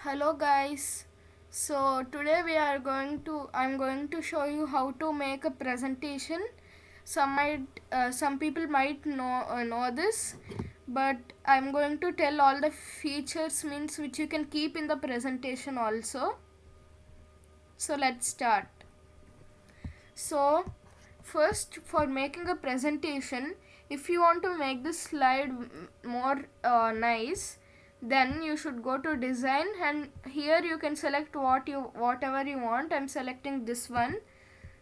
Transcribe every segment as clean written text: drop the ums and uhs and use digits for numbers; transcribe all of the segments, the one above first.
Hello guys. So today I'm going to show you how to make a presentation. Some people might know this, but I'm going to tell all the features means which you can keep in the presentation also. So let's start. So first, for making a presentation, if you want to make this slide more nice, then you should go to design, and here you can select whatever you want. I'm selecting this one.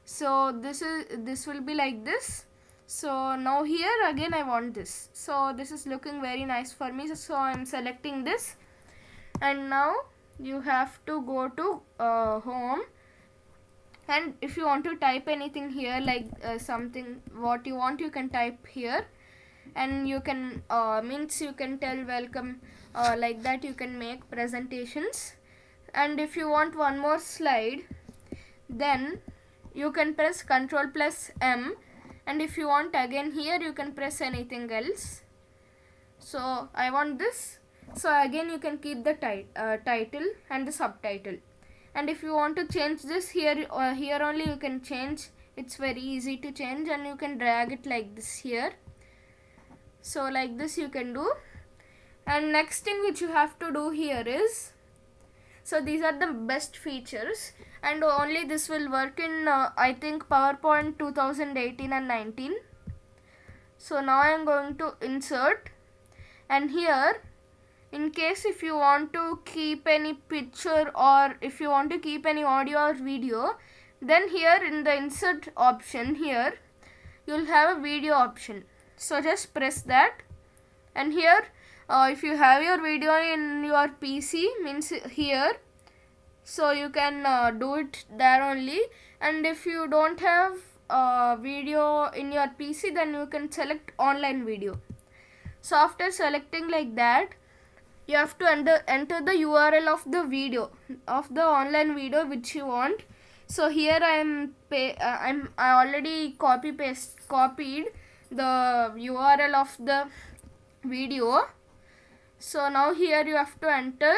So this will be like this. So now here again I want this. So this is looking very nice for me. So I'm selecting this, and now you have to go to home. And if you want to type anything here, like something what you want, you can type here, and you can means you can tell welcome, like that you can make presentations. And if you want one more slide, then you can press Ctrl plus M, and if you want again here, you can press anything else. So I want this, so again you can keep the title and the subtitle. And if you want to change this here only you can change. It's very easy to change, and you can drag it like this here. So like this you can do. And next thing which you have to do here is, so these are the best features, and only this will work in I think PowerPoint 2018 and 19. So now I am going to insert, and here, in case if you want to keep any picture or if you want to keep any audio or video, then here in the insert option here you'll have a video option. So just press that, and here if you have your video in your PC, means here, so you can do it there only. And if you don't have video in your PC, then you can select online video. So after selecting like that, you have to enter the URL of the video, of the online video which you want. So here I already copied the URL of the video. So now here you have to enter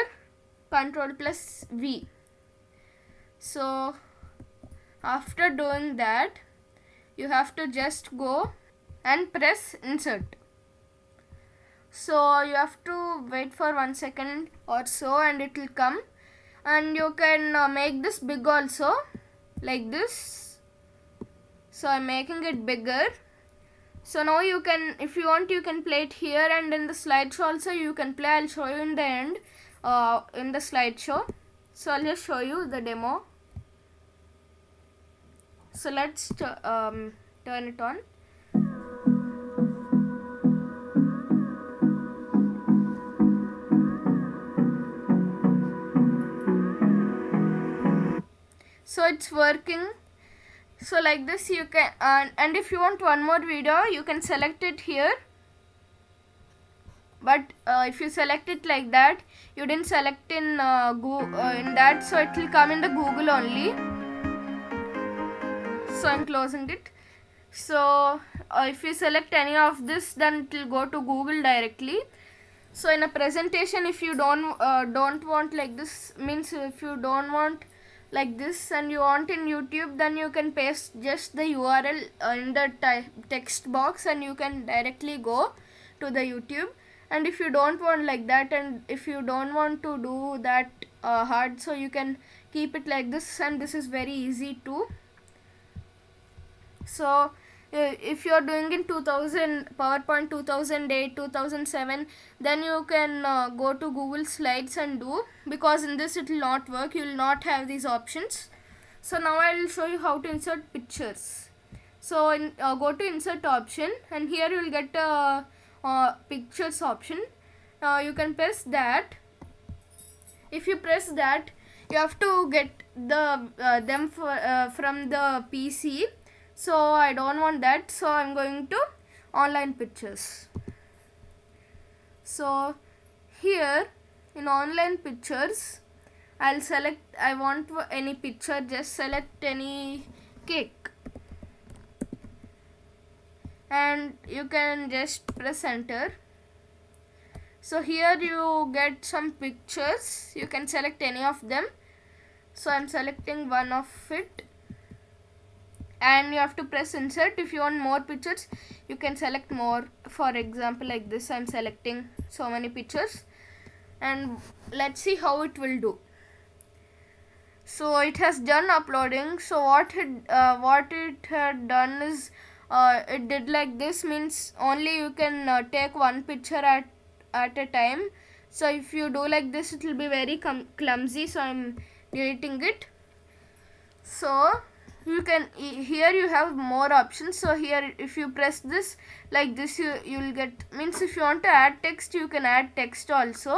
Ctrl plus V. So after doing that, you have to just go and press insert. So you have to wait for 1 second or so, and it will come. And you can make this big also, like this. So I'm making it bigger. So now you can, if you want, you can play it here, and in the slideshow also you can play. I'll show you in the end in the slideshow. So I'll just show you the demo. So let's turn it on. So it's working. So like this you can, and if you want one more video, you can select it here. But if you select it like that, you didn't select in in that, so it will come in the Google only. So I'm closing it. So if you select any of this, then it will go to Google directly. So in a presentation, if you don't want like this, means if you don't want like this and you want in YouTube, then you can paste just the URL in the text box, and you can directly go to the YouTube. And if you don't want like that, and if you don't want to do that hard, so you can keep it like this, and this is very easy too. So if you are doing in PowerPoint 2008, 2007, then you can go to Google Slides and do, because in this it will not work. You will not have these options. So now I will show you how to insert pictures. So go to insert option, and here you will get pictures option. You can press that. If you press that, you have to get them from the PC. So I don't want that, so I'm going to online pictures. So here in online pictures, I'll select, I want any picture, just select any cake, and you can just press enter. So here you get some pictures. You can select any of them. So I'm selecting one of it, and you have to press insert. If you want more pictures, you can select more. For example, like this, I'm selecting so many pictures, and let's see how it will do. So it has done uploading. So what it had done is it did like this, means only you can take one picture at a time. So if you do like this, it will be very clumsy, so I'm deleting it. So you can, here you have more options. So here if you press this like this, you'll get, means if you want to add text, you can add text also.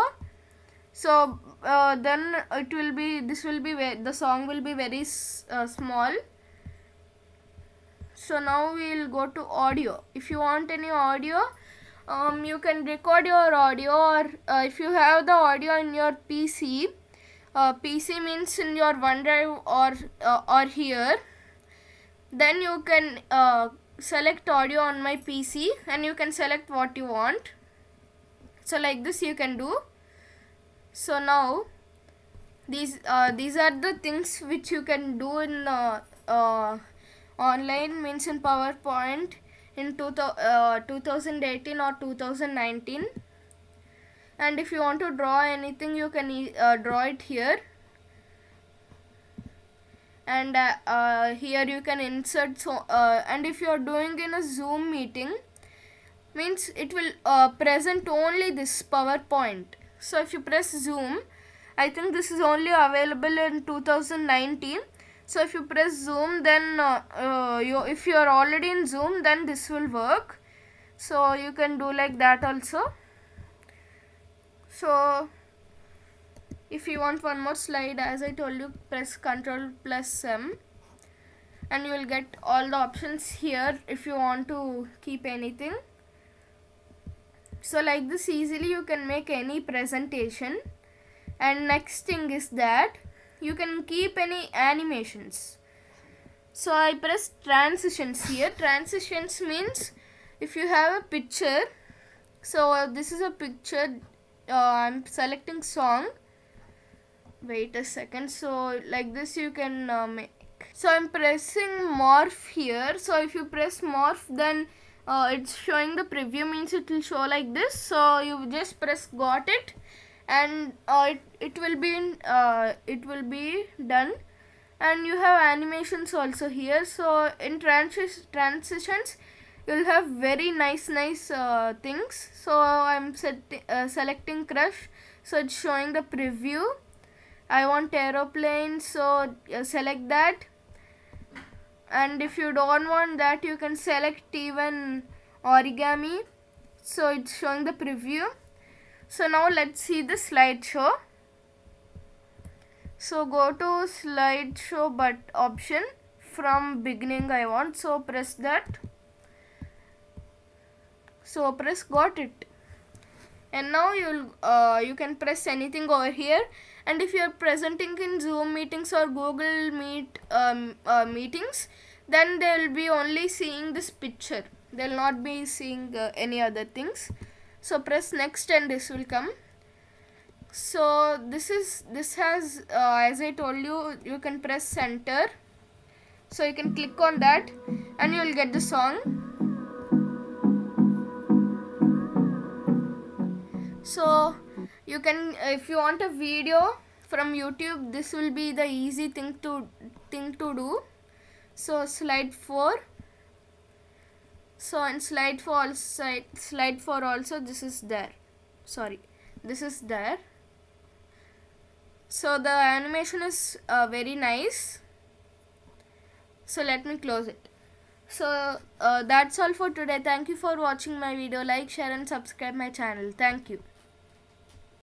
So then it will be, this will be the song will be very small. So now we will go to audio. If you want any audio, you can record your audio, or if you have the audio in your PC, PC means in your OneDrive or here, then you can select audio on my PC and you can select what you want. So like this you can do. So now these are the things which you can do in online, means in PowerPoint in 2018 or 2019. And if you want to draw anything, you can draw it here. And here you can insert. So and if you are doing in a Zoom meeting, means it will present only this PowerPoint. So if you press Zoom, I think this is only available in 2019. So if you press Zoom, then if you are already in Zoom, then this will work. So you can do like that also. So if you want one more slide, as I told you, press Ctrl+M and you will get all the options here if you want to keep anything. So like this, easily you can make any presentation. And next thing is that you can keep any animations. So I press transitions here. Transitions means if you have a picture, so this is a picture, I'm selecting song. Wait a second. So like this you can make. So I'm pressing morph here. So if you press morph, then it's showing the preview, means it will show like this. So you just press got it, and it will be done. And you have animations also here. So in transitions you'll have very nice things. So I'm selecting crush, so it's showing the preview. I want aeroplane, so select that. And if you don't want that, you can select even origami, so it's showing the preview. So now let's see the slideshow. So go to slideshow but option, from beginning I want, so press that. So press got it, and now you can press anything over here. And if you are presenting in Zoom meetings or Google Meet meetings, then they will be only seeing this picture, they will not be seeing any other things. So press next and this will come. So this has as I told you, you can press center, so you can click on that and you will get the song. So you can, if you want a video from YouTube, this will be the easy thing to do. So slide 4. So in slide 4 also this is there. Sorry, this is there. So the animation is very nice. So let me close it. So that's all for today. Thank you for watching my video. Like, share and subscribe my channel. Thank you.